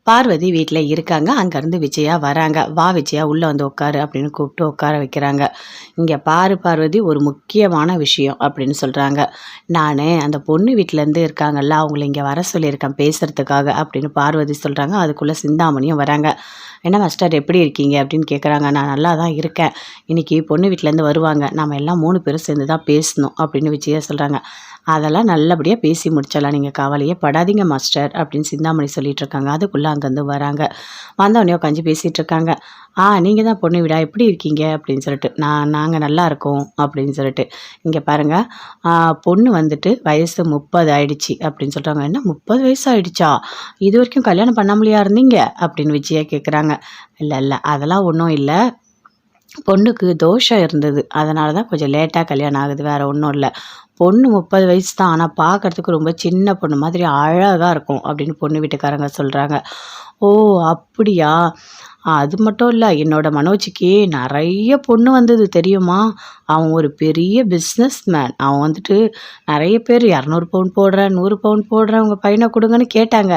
பார்வதி வீட்ல இருக்காங்க. அங்கருந்து விஜயா வராங்க. "வா விஜயா உள்ள வந்து உட்காரு" அப்படின்னு கூப்பிட்டு உட்கார வைக்கிறாங்க. "இங்க பாரு பார்வதி, ஒரு முக்கியமான விஷயம்" அப்படின்னு சொல்றாங்க. "நானு அந்த பொண்ணு வீட்லேருந்து இருக்காங்கல்ல, அவங்கள இங்க வர சொல்லியிருக்கேன் பேசுறதுக்காக" அப்படின்னு பார்வதி சொல்றாங்க. அதுக்குள்ள சிந்தாமணியும் வராங்க. "என்ன மாஸ்டர் எப்படி இருக்கீங்க?" அப்படின்னு கேட்குறாங்க. "நான் நல்லா தான் இருக்கேன். இன்னைக்கு பொண்ணு வீட்லேருந்து வருவாங்க. நாம எல்லாம் 3 பேரும் சேர்ந்து தான் பேசணும்" அப்படின்னு விஜயா சொல்றாங்க. "அதெல்லாம் நல்லபடியா பேசி முடிச்சிடலாம். நீங்க கவலையே படாதீங்க மாஸ்டர்" அப்படின்னு சிந்தாமணி சொல்லிட்டு இருக்காங்க. அதுக்குள்ள அங்கேருந்து வராங்க. வந்தோடனே உட்காந்து பேசிட்டு இருக்காங்க. "நீங்க தான் பொண்ணு வீடா? எப்படி இருக்கீங்க?" அப்படின்னு சொல்லிட்டு. நாங்க நல்லா இருக்கோம்" அப்படின்னு சொல்லிட்டு. "இங்க பாருங்க, பொண்ணு வந்துட்டு வயசு 30 ஆயிடுச்சு" அப்படின்னு சொல்றாங்க. "என்ன 30 வயசு ஆயிடுச்சா? இது வரைக்கும் கல்யாணம் பண்ணாமலையா இருந்தீங்க?" அப்படின்னு விஜயா கேட்குறாங்க. "இல்ல இல்ல, அதெல்லாம் ஒன்றும் இல்லை. பொண்ணுக்கு தோஷம் இருந்தது. அதனால தான் கொஞ்சம் லேட்டா கல்யாணம் ஆகுது. வேற ஒன்றும் இல்ல. பொண்ணு 30 வயசு தான். ஆனா பார்க்கறதுக்கு ரொம்ப சின்ன பொண்ணு மாதிரி அழகா இருக்கும்" அப்படின்னு பொண்ணு வீட்டுக்காரங்க சொல்றாங்க. "ஓ! அப்படியா? அது மட்டும் இல்ல. என்னோட மனோஜுக்கு நெறைய பொண்ணு வந்தது தெரியுமா? அவன் ஒரு பெரிய பிஸ்னஸ் மேன். அவன் வந்துட்டு நெறைய பேர் 200 பவுன் போடுறேன், 100 பவுன் போடுறேன், உங்க பையன குடுங்கன்னு கேட்டாங்க.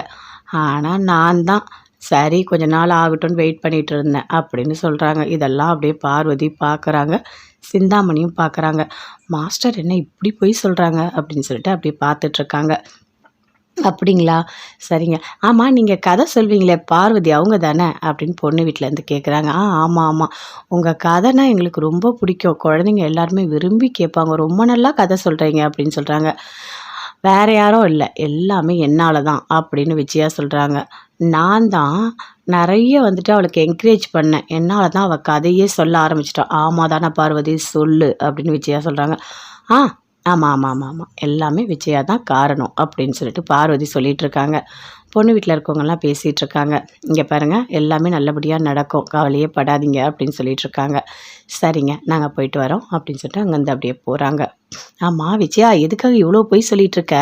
ஆனா நான் தான் சரி கொஞ்ச நாள் ஆகட்டும்னு வெயிட் பண்ணிட்டு இருந்தேன்" அப்படின்னு சொல்றாங்க. இதெல்லாம் அப்படியே பார்வதி பார்க்குறாங்க. சிந்தாமணியும் பார்க்குறாங்க. "மாஸ்டர் என்ன இப்படி பொய் சொல்றாங்க?" அப்படின்னு சொல்லிட்டு அப்படியே பார்த்துட்ருக்காங்க. "அப்படிங்களா? சரிங்க. ஆமா, நீங்க கதை சொல்வீங்களே பார்வதி அவங்க தானே?" அப்படின்னு பொண்ணு வீட்லேருந்து கேட்குறாங்க. ஆமா, ஆமா. உங்க கதைனா எங்களுக்கு ரொம்ப பிடிக்கும். குழந்தைங்க எல்லாருமே விரும்பி கேட்பாங்க. ரொம்ப நல்லா கதை சொல்றீங்க" அப்படின்னு சொல்றாங்க. "வேற யாரும் இல்ல. எல்லாமே என்னால தான்" அப்படின்னு விஜயா சொல்றாங்க. "நான் தான் நெறைய வந்துட்டு அவளுக்கு என்கரேஜ் பண்ணேன். என்னால தான் அவ கதையே சொல்ல ஆரம்பிச்சுட்டா." "ஆமா தானே பார்வதி, சொல்லு" அப்படின்னு விஜயா சொல்றாங்க. "ஆ ஆமா, ஆமா, ஆமா, ஆமா. எல்லாமே விஜயா தான் காரணம்" அப்படின்னு சொல்லிட்டு பார்வதி சொல்லிட்டு இருக்காங்க. பொண்ணு வீட்ல இருக்கவங்கலாம் பேசிட்டு இருக்காங்க. "இங்க பாருங்க, எல்லாமே நல்லபடியா நடக்கும். கவலையே படாதீங்க" அப்படின்னு சொல்லிட்டு இருக்காங்க. "சரிங்க, நாங்க போயிட்டு வரோம்" அப்படின்னு சொல்லிட்டு அங்கேருந்து அப்படியே போறாங்க. "ஆமா விஜயா, எதுக்காக இவ்வளோ பொய் சொல்லிட்டு இருக்க?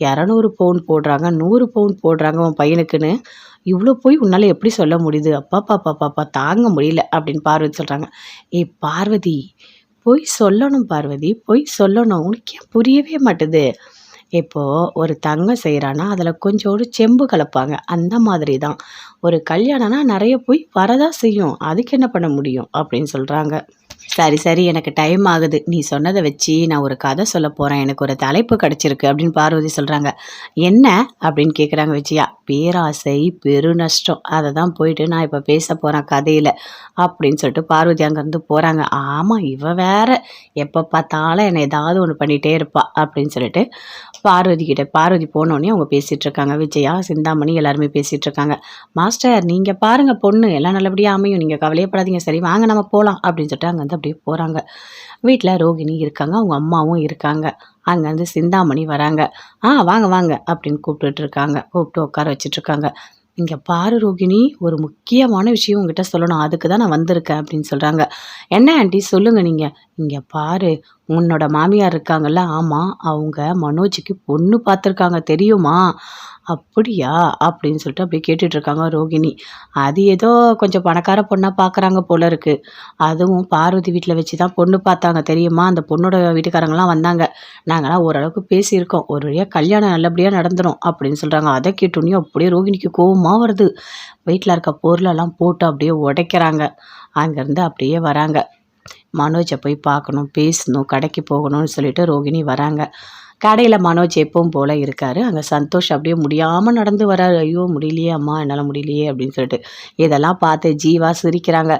200 பவுன் போடுறாங்க, 100 பவுன் போடுறாங்க உன் பையனுக்குன்னு. இவ்வளோ பொய் உன்னால எப்படி சொல்ல முடியுது? அப்பப்பப்பப்பா தாங்க முடியல" அப்படின்னு பார்வதி சொல்றாங்க. "ஏய் பார்வதி, பொய் சொல்லணும் பார்வதி, பொய் சொல்லணும். உனக்கு ஏன் புரியவே மாட்டுது? இப்போ ஒரு தங்கம் செய்றான்னா, அதில கொஞ்சோண்டு செம்பு கலப்பாங்க. அந்த மாதிரி தான். ஒரு கல்யாணம்னா நெறைய பொய் வரதான் செய்யும். அதுக்கு என்ன பண்ண முடியும்?" அப்படின்னு சொல்றாங்க. "சரி, சரி, எனக்கு டைம் ஆகுது. நீ சொன்னத வச்சு நான் ஒரு கதை சொல்லப் போறேன். எனக்கு ஒரு தலைப்பு கிடைச்சிருக்கு" அப்படின்னு பார்வதி சொல்றாங்க. "என்ன?" அப்படின்னு கேட்குறாங்க விஜயா. "பேராசை பெருநஷ்டம். அத தான் போயிட்டு நான் இப்ப பேசப் போறேன் கதையில" அப்படின்னு சொல்லிட்டு பார்வதி அங்கேருந்து போறாங்க. "ஆமா, இவ வேற எப்ப பார்த்தாலும் என்ன ஏதாவது ஒண்ணு பண்ணிட்டே இருப்பா" அப்படின்னு சொல்லிட்டு பார்வதி போனோனே அவங்க பேசிட்டு இருக்காங்க. விஜயா, சிந்தாமணி எல்லாருமே பேசிட்டு இருக்காங்க. "மாஸ்டர் நீங்க பாருங்க பொண்ணு, எல்லாம் நல்லபடியா அமையும். நீங்க கவலையே படாதீங்க. சரி வாங்க நம்ம போலாம்" அப்படின்னு சொல்லிட்டு அங்கேருந்து அப்படியே போறாங்க. வீட்ல ரோகிணி இருக்காங்க. அவங்க அம்மாவும் இருக்காங்க. அங்கேருந்து சிந்தாமணி வராங்க. வாங்க வாங்க" அப்படின்னு கூப்பிட்டுட்டு இருக்காங்க. கூப்பிட்டு உட்கார வச்சுட்டு இருக்காங்க. "இங்க பாரு ரோகிணி, ஒரு முக்கியமான விஷயம் உன்கிட்ட சொல்லணும். அதுக்கு தான் நான் வந்திருக்கேன்" அப்படின்னு சொல்றாங்க. "என்ன ஆன்ட்டி சொல்லுங்க நீங்க." "இங்க பாரு, உன்னோட மாமியார் இருக்காங்கல்ல, ஆமா, அவங்க மனோஜுக்கு பொண்ணு பார்த்துருக்காங்க தெரியுமா?" "அப்படியா?" அப்படின்னு சொல்லிட்டு அப்படியே கேட்டுட்டு இருக்காங்க ரோகிணி. "அது ஏதோ கொஞ்சம் பணக்கார பொண்ணா பார்க்குறாங்க போல இருக்கு. அதுவும் பார்வதி வீட்ல வச்சு தான் பொண்ணு பார்த்தாங்க தெரியுமா? அந்த பொண்ணோட வீட்டுக்காரங்கலாம் வந்தாங்க. நாங்கலாம் ஓரளவுக்கு பேசியிருக்கோம். ஒரு வழியா கல்யாணம் நல்லபடியா நடந்துரும்" அப்படின்னு சொல்றாங்க. அத கேட்டோனே அப்படியே ரோகிணிக்கு கோவமா வருது. வீட்ல இருக்க பொருளெல்லாம் போட்டு அப்படியே உடைக்கிறாங்க. அங்கேருந்து அப்படியே வராங்க. மனோஜ போய் பார்க்கணும், பேசணும், கடைக்கு போகணும்னு சொல்லிட்டு ரோகிணி வராங்க. கடையில மனோஜ் எப்பவும் போல இருக்காரு. அங்க சந்தோஷ் அப்படியே முடியாம நடந்து வராரு. "ஐயோ! முடியலையே அம்மா, என்னால முடியலையே" அப்படின்னு சொல்லிட்டு. இதெல்லாம் பார்த்து ஜீவா சிரிக்கிறாங்க.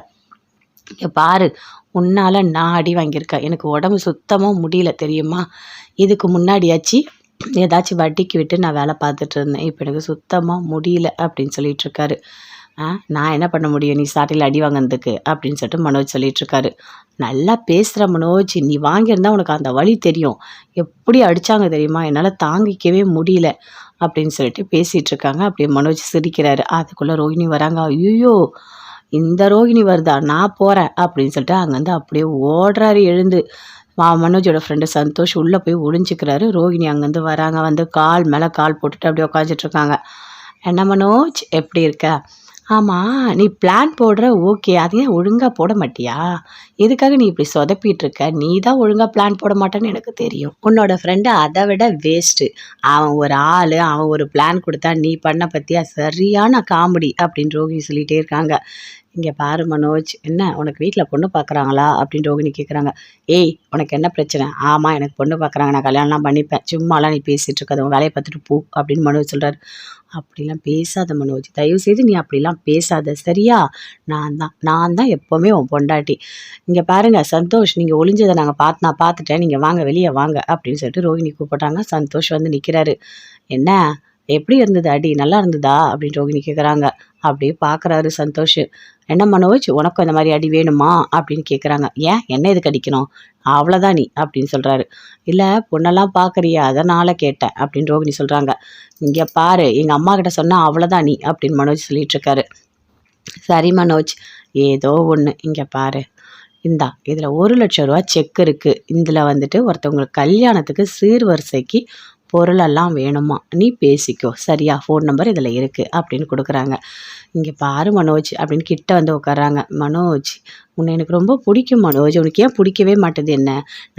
"இங்க பாரு, உன்னால நான் அடி வாங்கியிருக்கேன். எனக்கு உடம்பு சுத்தமா முடியல தெரியுமா? இதுக்கு முன்னாடியாச்சு ஏதாச்சும் வட்டிக்கு விட்டு நான் வேலை பார்த்துட்டு இருந்தேன். இப்ப எனக்கு சுத்தமா முடியல" அப்படின்னு சொல்லிட்டு இருக்காரு. நான் என்ன பண்ண முடியும் நீ சாட்டையில அடி வாங்கினதுக்கு?" அப்படின்னு சொல்லிட்டு மனோஜ் சொல்லிட்டு இருக்காரு. "நல்லா பேசுற மனோஜ், நீ வாங்கியிருந்தா உனக்கு அந்த வலி தெரியும். எப்படி அடிச்சாங்க தெரியுமா? என்னால தாங்கிக்கவே முடியல" அப்படின்னு சொல்லிட்டு பேசிட்டு இருக்காங்க. அப்படியே மனோஜ் சிரிக்கிறாரு. அதுக்குள்ள ரோகிணி வராங்க. "ஐய்யய்யோ! இந்த ரோகிணி வருதா? நான் போறேன்" அப்படின்னு சொல்லிட்டு அங்கேருந்து அப்படியே ஓடுறாரு எழுந்து. மனோஜோட ஃப்ரெண்டு சந்தோஷ் உள்ள போய் ஒளிஞ்சுக்கிறாரு. ரோகிணி அங்கேருந்து வராங்க. வந்து கால் மேல கால் போட்டுட்டு அப்படியே உட்காந்துட்டு இருக்காங்க. "என்ன மனோஜ், எப்படி இருக்க?" ஆமா, நீ பிளான் போடுற ஓகே. அது ஏன் ஒழுங்கா போட மாட்டியா? எதுக்காக நீ இப்படி சொதப்பிட்டு இருக்க? நீ தான் ஒழுங்கா பிளான் போட மாட்டேன்னு எனக்கு தெரியும். உன்னோட ஃப்ரெண்டு அத விட வேஸ்ட்டு. அவன் ஒரு ஆளு, அவன் ஒரு பிளான் குடுத்தா, நீ பண்ண பாத்தியா? சரியான காமெடி அப்படின்னு ரோகிணி சொல்லிட்டே இருக்காங்க. இங்க பாரு மனோஜ், என்ன உனக்கு வீட்ல பொண்ணு பார்க்குறாங்களா? அப்படின்னு ரோகிணி கேட்குறாங்க. ஏய்! உனக்கு என்ன பிரச்சனை? ஆமா எனக்கு பொண்ணு பார்க்குறாங்க. நான் கல்யாணம்லாம் பண்ணிப்பேன். சும்மாலாம் நீ பேசிட்டு இருக்காத. உன் வேலைய பார்த்துட்டு போ அப்படின்னு மனோஜ் சொல்றாரு. அப்படிலாம் பேசாத மனோஜ். தயவுசெய்து நீ அப்படிலாம் பேசாத. சரியா? நான் தான் எப்பவுமே உன் பொண்டாட்டி. இங்க பாருங்க சந்தோஷ், நீங்க ஒளிஞ்சத நான் பார்த்துட்டேன். நீங்க வாங்க வெளிய வாங்க அப்படின்னு சொல்லிட்டு ரோகிணி கூப்பிட்டாங்க. சந்தோஷ் வந்து நிக்கிறாரு. என்ன? எப்படி இருந்தது அடி? நல்லா இருந்ததா? அப்படின்னு ரோகிணி கேட்குறாங்க. அப்படியே பார்க்குறாரு சந்தோஷ். என்ன மனோஜ், உனக்கும் இந்த மாரி அடி வேணுமா? அப்படின்னு கேட்குறாங்க. ஏன்? என்ன எதுக்கு அடிக்கணும்? அவ்வளோதான் நீ அப்படின்னு சொல்றாரு. இல்ல பொண்ணெல்லாம் பார்க்குறியா? அதனால கேட்டேன் அப்படின்னு ரோகிணி சொல்றாங்க. இங்க பாரு, எங்க அம்மாகிட்ட சொன்னா அவ்வளோதான் நீ அப்படின்னு மனோஜ் சொல்லிட்டு இருக்காரு. சரி மனோஜ், ஏதோ ஒண்ணு. இங்க பாரு, இந்தா இதில் ரூ. 1,00,000 செக் இருக்கு. இதில் வந்துட்டு ஒருத்தவங்களுக்கு கல்யாணத்துக்கு சீர்வரிசைக்கு பொருளெல்லாம் வேணுமா, நீ பேசிக்கோ சரியா? ஃபோன் நம்பர் இதில் இருக்குது அப்படின்னு கொடுக்குறாங்க. இங்கே பாரு மனோஜ் அப்படின்னு கிட்ட வந்து உட்காராங்க. மனோஜ், உன்னை எனக்கு ரொம்ப பிடிக்கும் மனோஜ். உனக்கு ஏன் பிடிக்கவே மாட்டுது என்ன?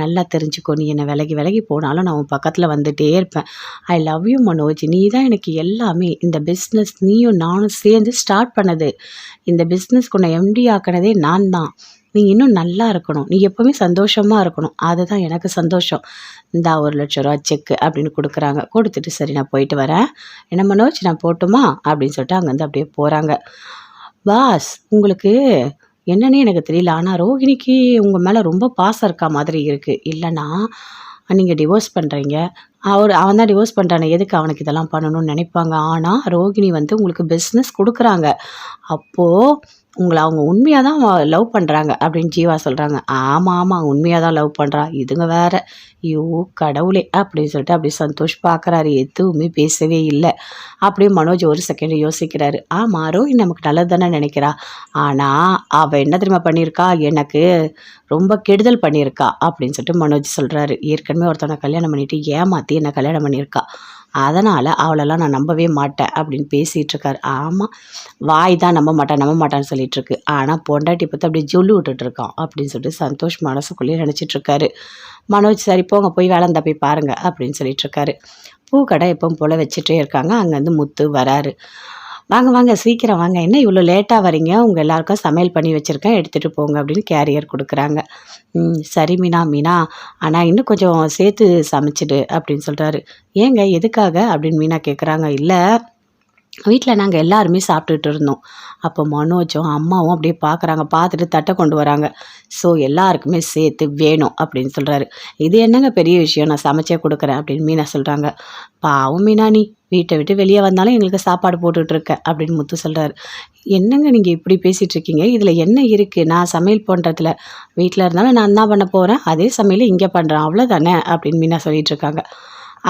நல்லா தெரிஞ்சுக்கோ, நீ என்னை விலகி விலகி போனாலும் நான் உன் பக்கத்தில் வந்துட்டே இருப்பேன். I love you Manoj. நீ தான் எனக்கு எல்லாமே. இந்த பிஸ்னஸ் நீயும் நானும் சேர்ந்து ஸ்டார்ட் பண்ணது. இந்த பிஸ்னஸ்க்கு உன்னை எம்டி ஆக்கினதே நான் தான். நீ இன்னும் நல்லா இருக்கணும். நீ எப்பவுமே சந்தோஷமா இருக்கணும். அதுதான் எனக்கு சந்தோஷம். இந்தா ரூ. 1,00,000 செக்கு அப்படின்னு கொடுக்குறாங்க. கொடுத்துட்டு சரி நான் போயிட்டு வரேன். என்ன மனோஜ், நான் போகட்டுமா? அப்படின்னு சொல்லிட்டு அங்கேருந்து அப்படியே போகிறாங்க. பாஸ், உங்களுக்கு என்னன்னே எனக்கு தெரியல. ஆனால் ரோகிணிக்கு உங்கள் மேலே ரொம்ப பாசம் இருக்கா மாதிரி இருக்குது. இல்லைன்னா நீங்கள் டிவோர்ஸ் பண்ணுறீங்க. அவன் தான் டிவோர்ஸ் பண்ணுறானே, எதுக்கு அவனுக்கு இதெல்லாம் பண்ணணும்னு நினைப்பாங்க. ஆனால் ரோகிணி வந்து உங்களுக்கு பிஸ்னஸ் கொடுக்குறாங்க. அப்போது உங்கள அவங்க உண்மையா தான் லவ் பண்ணுறாங்க அப்படின்னு ஜீவா சொல்கிறாங்க. ஆமாம் ஆமாம், உண்மையாக தான் லவ் பண்ணுறா. இதுங்க வேற. ஐயோ கடவுளே அப்படின்னு சொல்லிட்டு அப்படியே சந்தோஷ் பார்க்குறாரு. எதுவுமே பேசவே இல்லை. அப்படியே மனோஜ் ஒரு செகண்ட் யோசிக்கிறாரு. ஆமாம், ரோஹிணி நமக்கு நல்லது தானே நினைக்கிறா. ஆனால் அவள் என்ன தெரியுமா பண்ணியிருக்கா, எனக்கு ரொம்ப கெடுதல் பண்ணியிருக்கா அப்படின்னு சொல்லிட்டு மனோஜ் சொல்கிறாரு. ஏற்கனவே ஒருத்தவனை கல்யாணம் பண்ணிட்டு ஏமாற்றி என்னை கல்யாணம் பண்ணியிருக்கா. அதனால் அவளெல்லாம் நான் நம்பவே மாட்டேன் அப்படின்னு பேசிகிட்டு இருக்காரு. ஆமாம், வாய் தான் நம்ப மாட்டான்னு சொல்லிட்டு இருக்கு. ஆனால் பொண்டாட்டி பார்த்து அப்படியே ஜொல்லு விட்டுட்டு இருக்கான் அப்படின்னு சொல்லிட்டு சந்தோஷ் மனசுக்குள்ளேயே நினச்சிட்டு இருக்காரு. மனோஜ் சரி போங்க, போய் வேலை இருந்தால் போய் பாருங்க அப்படின்னு சொல்லிட்டு இருக்காரு. பூக்கடை எப்பவும் போல் வச்சுட்டே இருக்காங்க. அங்கேருந்து முத்து வராரு. வாங்க வாங்க சீக்கிரம் வாங்க, என்ன இவ்வளோ லேட்டாக வரீங்க? உங்கள் எல்லாருக்கும் சமையல் பண்ணி வச்சுருக்கேன், எடுத்துகிட்டு போங்க அப்படின்னு கேரியர் கொடுக்குறாங்க. சரி மீனா ஆனால் இன்னும் கொஞ்சம் சேர்த்து சமைச்சிடு அப்படின்னு சொல்கிறாரு. ஏங்க எதுக்காக அப்படின்னு மீனா கேட்குறாங்க. இல்லை, வீட்டில் நாங்கள் எல்லாருமே சாப்பிட்டுட்டு இருந்தோம். அப்போ மனோஜும் அம்மாவும் அப்படியே பார்க்குறாங்க. பார்த்துட்டு தட்டை கொண்டு வராங்க. ஸோ எல்லாருக்குமே சேர்த்து வேணும் அப்படின்னு சொல்கிறாரு. இது என்னங்க பெரிய விஷயம், நான் சமைச்சே கொடுக்குறேன் அப்படின்னு மீனா சொல்கிறாங்க. பாவம் மீனா, நீ வீட்டை விட்டு வெளியே வந்தாலும் எங்களுக்கு சாப்பாடு போட்டுட்ருக்க அப்படின்னு முத்து சொல்கிறாரு. என்னங்க நீங்கள் இப்படி பேசிகிட்டு இருக்கீங்க? இதில் என்ன இருக்குது? நான் சமையல் பண்ணுறதுல வீட்டில் இருந்தாலும் நான் தான் பண்ண போகிறேன். அதே சமையல் இங்கே பண்ணுறேன், அவ்வளோதானே அப்படின்னு மீனா சொல்லிட்டு இருக்காங்க.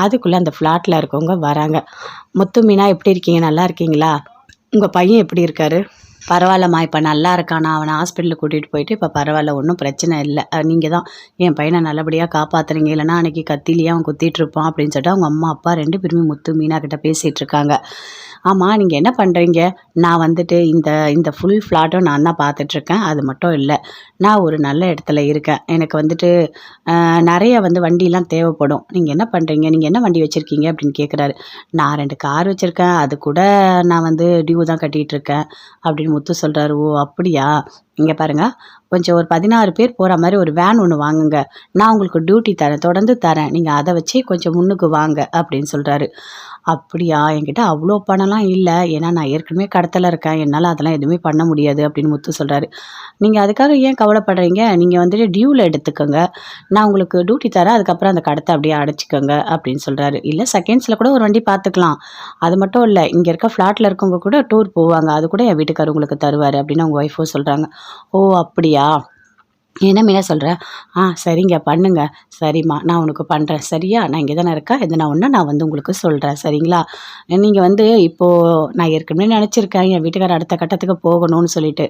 அதுக்குள்ளே அந்த ஃப்ளாட்டில் இருக்கவங்க வராங்க. முத்து, மீனா எப்படி இருக்கீங்க? நல்லா இருக்கீங்களா? உங்கள் பையன் எப்படி இருக்காரு? பரவாயில்லம்மா, இப்போ நல்லா இருக்கானா? அவனை ஹாஸ்பிட்டலுக்கு கூட்டிகிட்டு போயிட்டு இப்போ பரவாயில்ல, ஒன்றும் பிரச்சனை இல்லை. நீங்கள் தான் என் பையனை நல்லபடியாக காப்பாற்றுறீங்க. இல்லைனா அன்றைக்கி கத்திலேயே அவன் குத்திட்டு இருப்பான் அப்படின்னு சொல்லிட்டு அவங்க அம்மா அப்பா 2 பேருமே முத்து மீனா கிட்ட பேசிகிட்டு இருக்காங்க. ஆமாம், நீங்கள் என்ன பண்ணுறீங்க? நான் வந்துட்டு இந்த இந்த ஃபுல் ஃப்ளாட்டும் நான் தான் பார்த்துட்ருக்கேன். அது மட்டும் இல்லை, நான் ஒரு நல்ல இடத்துல இருக்கேன். எனக்கு வந்துட்டு நிறைய வந்து வண்டிலாம் தேவைப்படும். நீங்கள் என்ன பண்ணுறீங்க? நீங்கள் என்ன வண்டி வச்சுருக்கீங்க அப்படின்னு கேட்குறாரு. நான் 2 கார் வச்சுருக்கேன். அது கூட நான் வந்து டியூ தான் கட்டிகிட்ருக்கேன் அப்படின்னு முத்து சொல்கிறாரு. ஓ அப்படியா? இங்கே பாருங்கள், கொஞ்சம் ஒரு 16 பேர் போகிற மாதிரி ஒரு வேன் ஒன்று வாங்குங்க. நான் உங்களுக்கு டியூட்டி தரேன், தொடர்ந்து தரேன். நீங்கள் அதை வச்சு கொஞ்சம் முன்னுக்கு வாங்க அப்படின்னு சொல்கிறாரு. அப்படியா? என்கிட்ட அவ்வளோ பணம்லாம் இல்லை. ஏன்னா நான் ஏற்கனவே கடத்தல இருக்கேன். என்னால் அதெல்லாம் எதுவுமே பண்ண முடியாது அப்படின்னு முத்து சொல்கிறாரு. நீங்கள் அதுக்காக ஏன் கவலைப்படுறீங்க? நீங்கள் வந்துட்டு டியூவில் எடுத்துக்கோங்க. நான் உங்களுக்கு டியூட்டி தரேன். அதுக்கப்புறம் அந்த கடத்தை அப்படியே அடைச்சிக்கோங்க அப்படின்னு சொல்கிறாரு. இல்லை செகண்ட்ஸில் கூட ஒரு வண்டி பார்த்துக்கலாம். அது மட்டும் இல்லை, இங்கே இருக்க ஃப்ளாட்டில் இருக்கவங்க கூட டூர் போவாங்க. அது கூட என் வீட்டுக்காரர் உங்களுக்கு தருவார் அப்படின்னு அவங்க ஒய்ஃபும் சொல்கிறாங்க. ஓ அப்படியா? என்ன மீனா சொல்கிற? சரிங்க பண்ணுங்க. சரிம்மா, நான் உனக்கு பண்ணுறேன் சரியா? நான் இங்கே தானே இருக்கேன். எதுனா ஒன்று நான் வந்து உங்களுக்கு சொல்கிறேன் சரிங்களா? நீங்கள் வந்து இப்போது நான் ஏற்கனவே நினச்சிருக்கேன் என் வீட்டுக்காரர் அடுத்த கட்டத்துக்கு போகணும்னு சொல்லிட்டு.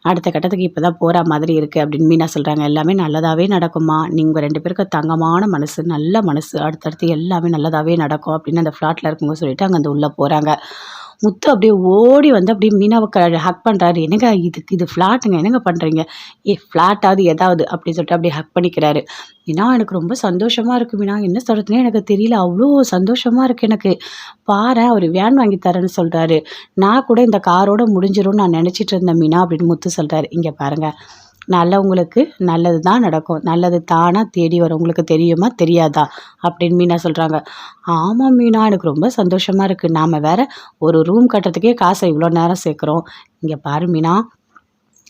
அடுத்த கட்டத்துக்கு இப்போ தான் போகிற மாதிரி இருக்குது அப்படின்னு மீனா சொல்கிறாங்க. எல்லாமே நல்லதாகவே நடக்குமா, நீங்கள் 2 பேருக்கும் தங்கமான மனசு, நல்ல மனசு, அடுத்தடுத்து எல்லாமே நல்லதாகவே நடக்கும் அப்படின்னு அந்த ஃப்ளாட்டில் இருக்கவங்க சொல்லிட்டு அங்கே அந்த உள்ளே போகிறாங்க. முத்து அப்படியே ஓடி வந்து அப்படியே மீனாவை ஹக் பண்ணுறாரு. என்னங்க இது ஃப்ளாட்டுங்க, என்னங்க பண்ணுறீங்க? ஃப்ளாட்டாவது ஏதாவது அப்படின்னு சொல்லிட்டு அப்படியே ஹக் பண்ணிக்கிறாரு. மீனா எனக்கு ரொம்ப சந்தோஷமா இருக்கு மீனா, என்ன சொல்கிறதுனே எனக்கு தெரியல, அவ்வளோ சந்தோஷமா இருக்கு எனக்கு. பாரேன் அவர் வேன் வாங்கி தரேன்னு சொல்கிறாரு. நான் கூட இந்த காரோட முடிஞ்சிரும்னு நான் நினச்சிட்டு இருந்தேன் மீனா அப்படின்னு முத்து சொல்கிறாரு. இங்கே பாருங்க, நல்லவங்களுக்கு நல்லது தான் நடக்கும். நல்லது தானா தேடி வரும். உங்களுக்கு தெரியுமா? தெரியாதா? அப்படின்னு மீனா சொல்றாங்க. ஆமா மீனா, எனக்கு ரொம்ப சந்தோஷமா இருக்கு. நாம வேற ஒரு ரூம் கட்டுறதுக்கே காசை இவ்வளோ நேரம் சேர்க்குறோம். இங்க பாரு மீனா,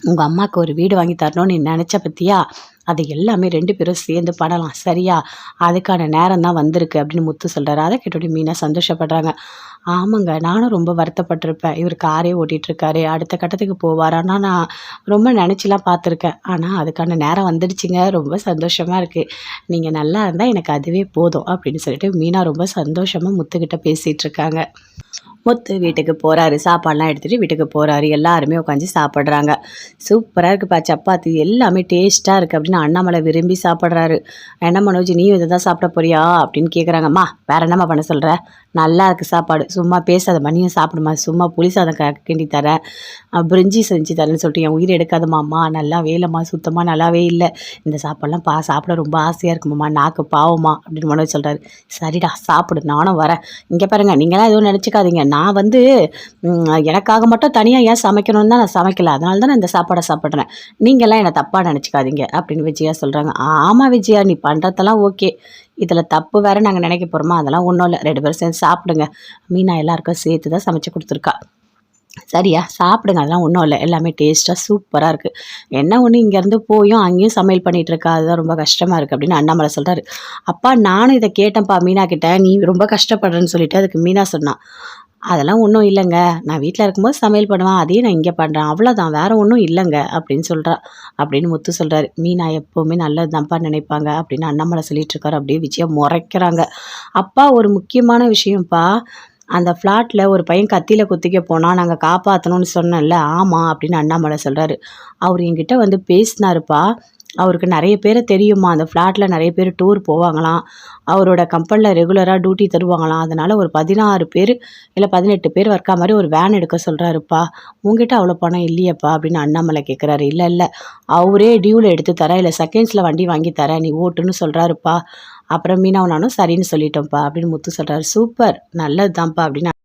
உங்க அம்மாக்கு ஒரு வீடு வாங்கி தரணும்னு நீ நெனச்ச பாத்தியா? அது எல்லாமே 2 பேரும் சேர்ந்து பண்ணலாம். சரியா? அதுக்கான நேரம் தான் வந்திருக்கு அப்படின்னு முத்து சொல்றாரு. அத கேட்டோனே மீனா சந்தோஷப்படுறாங்க. ஆமாங்க, நானும் ரொம்ப வருத்தப்பட்டுருப்பேன். இவரு காரே ஓட்டிட்டுருக்காரு. அடுத்த கட்டத்துக்கு போவாரான்னா நான் ரொம்ப நெனச்சுலாம் பார்த்துருக்கேன். ஆனா அதுக்கான நேரம் வந்துடுச்சுங்க. ரொம்ப சந்தோஷமா இருக்கு. நீங்க நல்லா இருந்தா எனக்கு அதுவே போதும் அப்படின்னு சொல்லிட்டு மீனா ரொம்ப சந்தோஷமா முத்துக்கிட்ட பேசிட்டுருக்காங்க. முத்து வீட்டுக்கு போறாரு. சாப்பாடுலாம் எடுத்துட்டு வீட்டுக்கு போறாரு. எல்லாருமே உட்காந்து சாப்பிட்றாங்க. சூப்பரா இருக்குப்பா சப்பாத்தி, எல்லாமே டேஸ்ட்டா இருக்கு அப்படின்னு அண்ணாமலை விரும்பி சாப்பிட்றாரு. என்ன மனோஜ், நீயும் இதை தான் சாப்பிட போறியா அப்படின்னு கேட்குறாங்க. அம்மா வேற என்னம்மா பண்ண சொல்ற? நல்லா இருக்கு சாப்பாடு, சும்மா பேசாதம்மா, நீயும் சாப்பிடுமா, சும்மா புளி சாதம் கிண்டி தரேன், பிரிஞ்சி செஞ்சு தரேன்னு சொல்லிட்டு என் உயிர் எடுக்காதம்மா, நல்லாவே இல்லைம்மா, சுத்தமாக நல்லாவே இல்லை, இந்த சாப்பாடுலாம் சாப்பிட ரொம்ப ஆசையாக இருக்குமாம்மா, நாக்கு பாவமா அப்படின்னு மனோஜ் சொல்கிறாரு. சரிடா சாப்பிடு, நானும் வரேன். இங்கே பாருங்க, நீங்களாம் எதுவும் நினச்சிக்காதீங்க, நான் வந்து எனக்காக மட்டும் தனியாக ஏன் சமைக்கணும்னு தான் நான் சமைக்கல, அதனால தான் நான் இந்த சாப்பாடை சாப்பிட்றேன், நீங்கள்லாம் என்னை தப்பாக நினச்சிக்காதீங்க அப்படின்னு விஜயா சொல்கிறாங்க. ஆமாம் விஜயா, நீ பண்ணுறதெல்லாம் ஓகே, இதில் தப்பு வேறு நாங்கள் நினைக்க போகிறோமா? அதெல்லாம் ஒன்றும் இல்லை, 2 பேரும் சேர்ந்து சாப்பிடுங்க. மீனா எல்லாருக்கும் சேர்த்து தான் சமைச்சு கொடுத்துருக்கா. சரியா? சாப்பிடுங்க, அதெல்லாம் ஒன்றும் இல்லை, எல்லாமே டேஸ்ட்டாக சூப்பராக இருக்குது. என்ன ஒன்று, இங்கேருந்து போயும் அங்கேயும் சமையல் பண்ணிகிட்டு இருக்கா, அதுதான் ரொம்ப கஷ்டமாக இருக்குது அப்படின்னு அண்ணாமலை சொல்கிறாரு. அப்பா நானும் இதை கேட்டேன்ப்பா மீனா கிட்ட, நீ ரொம்ப கஷ்டப்படுறேன்னு சொல்லிட்டு அதுக்கு மீனா சொன்னான். அதெல்லாம் ஒன்றும் இல்லைங்க, நான் வீட்டில் இருக்கும்போது சமையல் பண்ணுவேன், அதையும் நான் இங்கே பண்ணுறேன், அவ்வளோதான், வேறு ஒன்றும் இல்லைங்க அப்படின்னு சொல்கிறா. அப்படின்னு முத்து சொல்கிறாரு. மீனா எப்போவுமே நல்லது தான்ப்பா நினைப்பாங்க அப்படின்னு அண்ணாமலை சொல்லிட்டு இருக்காரு. அப்படியே விஜயா முறைக்கிறாங்க. அப்பா ஒரு முக்கியமான விஷயம்ப்பா, அந்த ஃப்ளாட்டில் ஒரு பையன் கத்தியில் குத்திக்க போனால் நாங்கள் காப்பாற்றணும்னு சொன்னேன்ல, ஆமாம் அப்படின்னு அண்ணாமலை சொல்கிறாரு. அவர் என்கிட்ட வந்து பேசினாருப்பா, அவருக்கு நிறைய பேரை தெரியுமா, அந்த ஃப்ளாட்டில் நிறைய பேர் டூர் போவாங்களாம், அவரோட கம்பெனியில் ரெகுலராக டியூட்டி தருவாங்களாம், அதனால் ஒரு 16 பேர் இல்லை 18 பேர் வரக்கா மாதிரி ஒரு வேன் எடுக்க சொல்கிறாருப்பா. உங்ககிட்ட அவ்வளோ பணம் இல்லையப்பா அப்படின்னு அண்ணாமலை கேட்குறாரு. இல்லை இல்லை, அவரே டியூவில் எடுத்து தரேன், இல்லை செகண்ட்ஸில் வண்டி வாங்கி தரேன், நீ ஓட்டுன்னு சொல்கிறாருப்பா. அப்புறம் மீனாவும் நானும் சரின்னு சொல்லிட்டோம்ப்பா அப்படின்னு முத்து சொல்கிறாரு. சூப்பர், நல்லது தான்ப்பா அப்படின்னு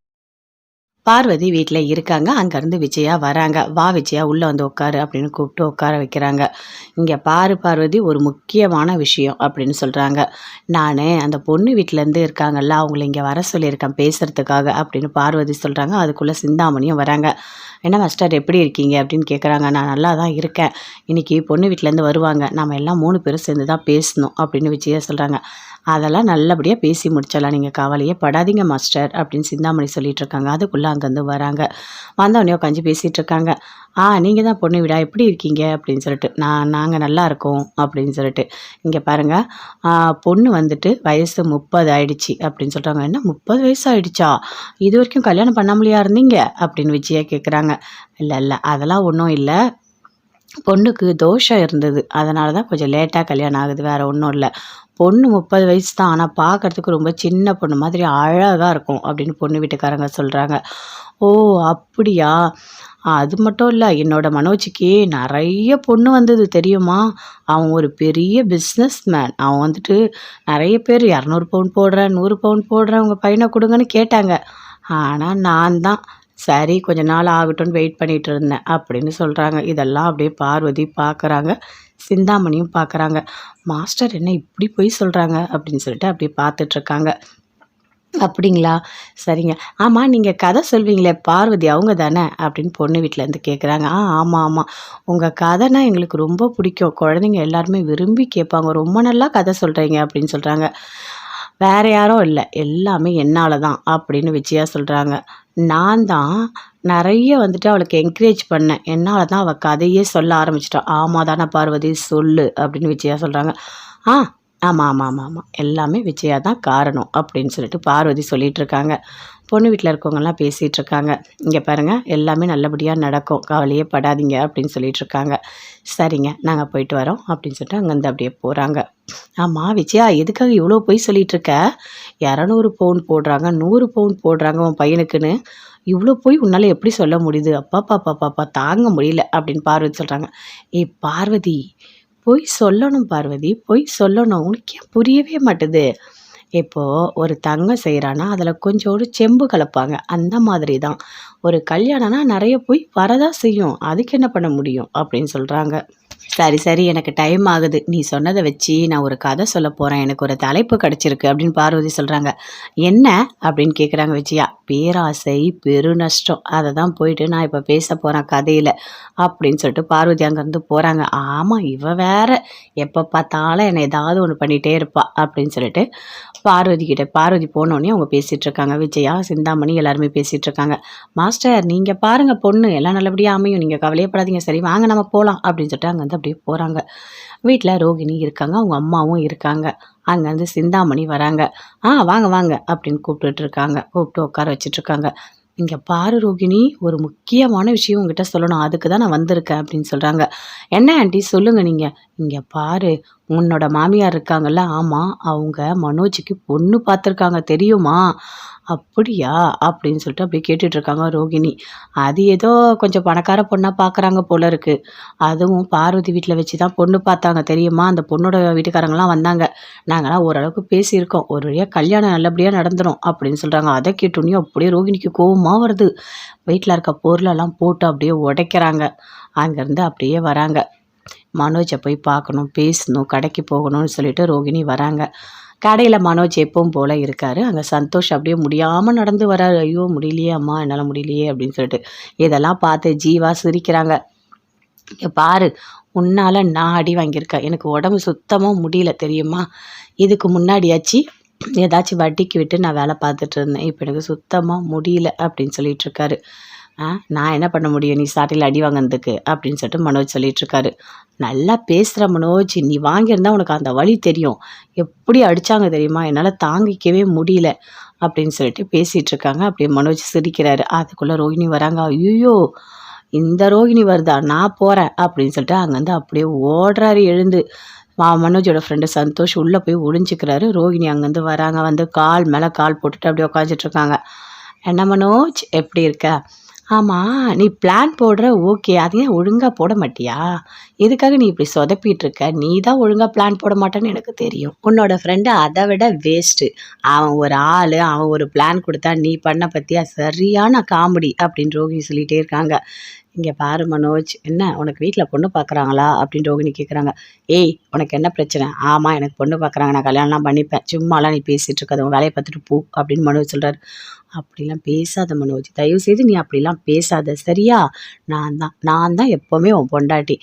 பார்வதி வீட்ல இருக்காங்க. அங்கேருந்து விஜயா வராங்க. "வா விஜயா, உள்ள வந்து உட்காரு" அப்படின்னு கூப்பிட்டு உட்கார வைக்கிறாங்க. "இங்க பாரு பார்வதி, ஒரு முக்கியமான விஷயம்" அப்படின்னு சொல்றாங்க. "நானு அந்த பொண்ணு வீட்லேருந்து இருக்காங்கல்ல, அவங்கள இங்க வர சொல்லியிருக்கேன் பேசுறதுக்காக" அப்படின்னு பார்வதி சொல்றாங்க. அதுக்குள்ள சிந்தாமணியும் வராங்க. "என்ன மாஸ்டர் எப்படி இருக்கீங்க?" அப்படின்னு கேட்குறாங்க. "நான் நல்லா தான் இருக்கேன். இன்னைக்கு பொண்ணு வீட்லேருந்து வருவாங்க. நாம எல்லாம் 3 பேரும் சேர்ந்து தான் பேசணும்" அப்படின்னு விஜயா சொல்றாங்க. "அதெல்லாம் நல்லபடியாக பேசி முடிச்சிடலாம், நீங்கள் கவலையே படாதீங்க மாஸ்டர்" அப்படின்னு சிந்தாமணி சொல்லிட்டு இருக்காங்க. அதுக்குள்ளே அங்கேருந்து வராங்க. வந்தவொடனே உட்காந்து பேசிகிட்டு இருக்காங்க. நீங்கள் தான் பொண்ணு வீடா, எப்படி இருக்கீங்க அப்படின்னு சொல்லிட்டு. நாங்கள் நல்லா இருக்கோம்" அப்படின்னு சொல்லிட்டு. "இங்கே பாருங்கள், பொண்ணு வந்துட்டு வயசு 30 ஆயிடுச்சு" அப்படின்னு சொல்கிறாங்க. "என்ன 30 வயசு ஆயிடுச்சா? இது வரைக்கும் கல்யாணம் பண்ணாமலையா இருந்தீங்க?" அப்படின்னு விஜயா கேட்குறாங்க. "இல்லை இல்லை, அதெல்லாம் ஒன்றும் இல்லை, பொண்ணுக்கு தோஷம் இருந்தது, அதனால தான் கொஞ்சம் லேட்டாக கல்யாணம் ஆகுது, வேறு ஒன்றும் இல்லை. பொண்ணு 30 வயசு தான், ஆனால் பார்க்குறதுக்கு ரொம்ப சின்ன பொண்ணு மாதிரி அழகாக இருக்கும்" அப்படின்னு பொண்ணு வீட்டுக்காரங்க சொல்கிறாங்க. "ஓ அப்படியா? அது மட்டும் இல்லை, என்னோட மனோஜிக்கு நிறைய பொண்ணு வந்தது தெரியுமா? அவன் ஒரு பெரிய பிஸ்னஸ் மேன். அவன் வந்துட்டு நிறைய பேர் 200 பவுன் போடுறேன், 100 பவுன் போடுறேன், உங்கள் பையனை கொடுங்கன்னு கேட்டாங்க. ஆனால் நான் தான் சரி கொஞ்ச நாள் ஆகட்டும்னு வெயிட் பண்ணிட்டு இருந்தேன்" அப்படின்னு சொல்கிறாங்க. இதெல்லாம் அப்படியே பார்வதி பார்க்குறாங்க, சிந்தாமணியும் பார்க்குறாங்க. "மாஸ்டர் என்ன இப்படி போய் சொல்கிறாங்க" அப்படின்னு சொல்லிட்டு அப்படியே பார்த்துட்ருக்காங்க. "அப்படிங்களா? சரிங்க. ஆமாம், நீங்கள் கதை சொல்வீங்களே பார்வதி அவங்க தானே?" அப்படின்னு பொண்ணு வீட்டிலேருந்து கேட்குறாங்க. ஆமாம் ஆமாம், உங்கள் கதைனா எங்களுக்கு ரொம்ப பிடிக்கும், குழந்தைங்க எல்லாருமே விரும்பி கேட்பாங்க, ரொம்ப நல்லா கதை சொல்கிறீங்க" அப்படின்னு சொல்கிறாங்க. "வேற யாரும் இல்லை, எல்லாமே என்னால் தான்" அப்படின்னு விஜயா சொல்கிறாங்க. "நான் தான் நிறைய வந்துட்டு அவளுக்கு என்கரேஜ் பண்ணேன், என்னால் தான் அவள் கதையே சொல்ல ஆரம்பிச்சிட்டா." "ஆமாம் தானே பார்வதி, சொல்லு" அப்படின்னு விஜயா சொல்கிறாங்க. "ஆ ஆமாம் ஆமாம் ஆமாம் ஆமாம், எல்லாமே விஜயா தான் காரணம்" அப்படின்னு சொல்லிட்டு பார்வதி சொல்லிட்டு இருக்காங்க. பொண்ணு வீட்டில் இருக்கவங்கலாம் பேசிகிட்டு இருக்காங்க. "இங்கே பாருங்கள், எல்லாமே நல்லபடியாக நடக்கும், கவலையே படாதீங்க" அப்படின்னு சொல்லிட்டு இருக்காங்க. "சரிங்க, நாங்கள் போயிட்டு வரோம்" அப்படின்னு சொல்லிட்டு அங்கேருந்து அப்படியே போகிறாங்க. "ஆமாம் விஜயா, எதுக்காக இவ்வளோ பொய் சொல்லிட்டு இருக்க? 200 பவுன் போடுறாங்க, 100 பவுன் போடுறாங்க உன் பையனுக்குன்னு, இவ்வளோ போய் உன்னால் எப்படி சொல்ல முடியுது? அப்பாப்பாப்பாப்பா தாங்க முடியல அப்படின்னு பார்வதி சொல்கிறாங்க. ஏய் பார்வதி, பொய் சொல்லணும் பார்வதி, பொய் சொல்லணும். உனக்கு ஏன் புரியவே மாட்டுது? இப்போ ஒரு தங்கம் செய்கிறான்னா அதில் கொஞ்சோண்டு செம்பு கலப்பாங்க. அந்த மாதிரி தான் ஒரு கல்யாணம்னா நிறைய பொய் வரதான் செய்யும். அதுக்கு என்ன பண்ண முடியும் அப்படின்னு சொல்கிறாங்க. சரி சரி, எனக்கு டைம் ஆகுது. நீ சொன்னதை வச்சு நான் ஒரு கதை சொல்ல போகிறேன். எனக்கு ஒரு தலைப்பு கிடச்சிருக்கு அப்படின்னு பார்வதி சொல்கிறாங்க. என்ன அப்படின்னு கேட்குறாங்க விஜயா. பேராசை பெருநஷ்டம், அதை தான் போயிட்டு நான் இப்போ பேச போகிறேன் கதையில் அப்படின்னு சொல்லிட்டு பார்வதி அங்கேருந்து போகிறாங்க. ஆமாம், இவ வேற எப்போ பார்த்தாலும் என்னை ஏதாவது ஒன்று பண்ணிகிட்டே இருப்பா அப்படின்னு சொல்லிட்டு பார்வதி போனோடனே அவங்க பேசிகிட்டு இருக்காங்க. விஜயா, சிந்தாமணி எல்லாருமே பேசிகிட்டு இருக்காங்க. மாஸ்டர் நீங்கள் பாருங்கள், பொண்ணு எல்லாம் நல்லபடியாக அமையும், நீங்கள் கவலையப்படாதீங்க, சரி வாங்க நம்ம போகலாம் அப்படின்னு சொல்லிட்டு அங்கேருந்து அப்படியே போகிறாங்க. வீட்டில் ரோகிணி இருக்காங்க, அவங்க அம்மாவும் இருக்காங்க. அங்கேருந்து சிந்தாமணி வராங்க. வாங்க வாங்க அப்படின்னு கூப்பிட்டு உட்கார வச்சிட்ருக்காங்க. இங்கே பாரு ரோகிணி, ஒரு முக்கியமான விஷயம் உங்ககிட்ட சொல்லணும், அதுக்கு தான் நான் வந்திருக்கேன் அப்படின்னு சொல்கிறாங்க. என்ன ஆண்டி சொல்லுங்கள் நீங்கள். இங்கே பாரு, உன்னோட மாமியார் இருக்காங்கல்ல, ஆமாம், அவங்க மனோஜுக்கு பொண்ணு பார்த்துருக்காங்க தெரியுமா? அப்படியா அப்படின்னு சொல்லிட்டு அப்படியே கேட்டுட்ருக்காங்க ரோகிணி. அது ஏதோ கொஞ்சம் பணக்கார பொண்ணாக பார்க்குறாங்க போல இருக்குது. அதுவும் பார்வதி வீட்டில் வச்சு தான் பொண்ணு பார்த்தாங்க தெரியுமா? அந்த பொண்ணோட வீட்டுக்காரங்களாம் வந்தாங்க. நாங்களாம் ஓரளவுக்கு பேசியிருக்கோம். ஒரு வழியாக கல்யாணம் நல்லபடியாக நடந்துடும் அப்படின்னு சொல்கிறாங்க. அதை கேட்டோன்னே அப்படியே ரோகிணிக்கு கோவமாக வருது. வீட்டில் இருக்க பொருளெல்லாம் போட்டு அப்படியே உடைக்கிறாங்க. அங்கேருந்து அப்படியே வராங்க. மனோஜை போய் பார்க்கணும், பேசணும், கடைக்கு போகணும்னு சொல்லிட்டு ரோகிணி வராங்க. கடையில் மனோஜ் எப்பவும் போல் இருக்கார். அங்கே சந்தோஷ் அப்படியே முடியாமல் நடந்து வராரு. ஐயோ முடியலையே அம்மா, என்னால் முடியலையே அப்படின்னு சொல்லிட்டு இதெல்லாம் பார்த்து ஜீவா சிரிக்கிறாங்க. இங்கே பாரு, உன்னால் நான் அடி வாங்கியிருக்கேன், எனக்கு உடம்பு சுத்தமாக முடியல தெரியுமா? இதுக்கு முன்னாடியாச்சு ஏதாச்சும் வட்டிக்கு விட்டு நான் வேலை பார்த்துட்டு இருந்தேன், இப்போ எனக்கு சுத்தமாக முடியல அப்படின்னு சொல்லிகிட்ருக்காரு. நான் என்ன பண்ண முடியும் நீ சாட்டையில் அடி வாங்கினதுக்கு அப்படின்னு சொல்லிட்டு மனோஜ் சொல்லிகிட்ருக்காரு. நல்லா பேசுகிற மனோஜ், நீ வாங்கியிருந்தா உனக்கு அந்த வழி தெரியும். எப்படி அடித்தாங்க தெரியுமா? என்னால் தாங்கிக்கவே முடியல அப்படின்னு சொல்லிட்டு பேசிகிட்ருக்காங்க. அப்படியே மனோஜ் சிரிக்கிறாரு. அதுக்குள்ளே ரோகிணி வராங்க. ஐயோ, இந்த ரோகிணி வருதா, நான் போகிறேன் அப்படின்னு சொல்லிட்டு அங்கேருந்து அப்படியே ஓடுறாரு எழுந்து. மனோஜோட ஃப்ரெண்டு சந்தோஷ் உள்ளே போய் ஒளிஞ்சிக்கிறாரு. ரோகிணி அங்கேருந்து வராங்க. வந்து கால் மேலே கால் போட்டுட்டு அப்படியே உட்காந்துட்ருக்காங்க. என்ன மனோஜ், எப்படி இருக்க? ஆமாம், நீ பிளான் போடுற ஓகே, அது ஏன் ஒழுங்காக போட மாட்டியா? எதுக்காக நீ இப்படி சொதப்பிட்டு இருக்க? நீ தான் ஒழுங்காக பிளான் போட மாட்டேன்னு எனக்கு தெரியும். உன்னோட ஃப்ரெண்டு அதை விட வேஸ்ட்டு. அவன் ஒரு ஆள், அவன் ஒரு பிளான் கொடுத்தா நீ பண்ண பற்றியா சரியான காமெடி அப்படின்னு ரோகிணி சொல்லிகிட்டே இருக்காங்க. இங்கே பாரு மனோஜ், என்ன உனக்கு வீட்டில் பொண்ணு பார்க்குறாங்களா அப்படின்னு ரோகிணி கேட்குறாங்க. ஏய், உனக்கு என்ன பிரச்சனை? ஆமாம், எனக்கு பொண்ணு பார்க்குறாங்க, நான் கல்யாணம்லாம் பண்ணிப்பேன், சும்மாலாம் நீ பேசிகிட்டு இருக்காது, உன் வேலையை பார்த்துட்டு போ அப்படின்னு மனோஜ் சொல்கிறார். அப்படிலாம் பேசாத மனோஜ், தயவுசெய்து நீ அப்படிலாம் பேசாத சரியா? நான் தான் எப்போவுமே உன் பொண்டாட்டி.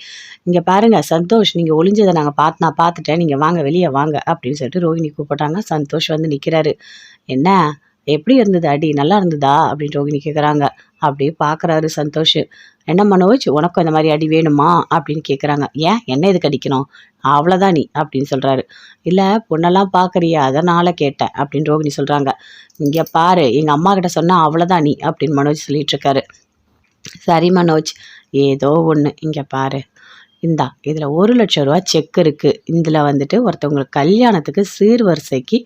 இங்கே பாருங்கள் சந்தோஷ், நீங்கள் ஒளிஞ்சதை நான் பார்த்துட்டேன், நீங்கள் வாங்க வெளியே வாங்க அப்படின்னு சொல்லிட்டு ரோகிணி கூப்பிட்டாங்க. சந்தோஷ் வந்து நிற்கிறாரு. என்ன, எப்படி இருந்தது அடி, நல்லா இருந்ததா அப்படின்னு ரோகிணி கேட்குறாங்க. அப்படியே பார்க்குறாரு சந்தோஷ். என்ன மனோஜ், உனக்கும் இந்த மாதிரி அடி வேணுமா அப்படின்னு கேட்குறாங்க. ஏன், என்ன எதுக்கு அடிக்கணும், அவ்வளோதான் நீ அப்படின்னு சொல்கிறாரு. இல்லை பொண்ணெல்லாம் பார்க்குறியா, அதனால் கேட்டேன் அப்படின்னு ரோகிணி சொல்கிறாங்க. இங்கே பாரு, எங்கள் அம்மா கிட்ட சொன்னால் அவ்வளோதான் நீ அப்படின்னு மனோஜ் சொல்லிகிட்ருக்காரு. சரி மனோஜ், ஏதோ ஒன்று, இங்கே பாரு, இந்தா இதில் 1,00,000 ரூபா செக் இருக்குது. இதில் வந்துட்டு ஒருத்தவங்களுக்கு கல்யாணத்துக்கு சீர்வரிசைக்கு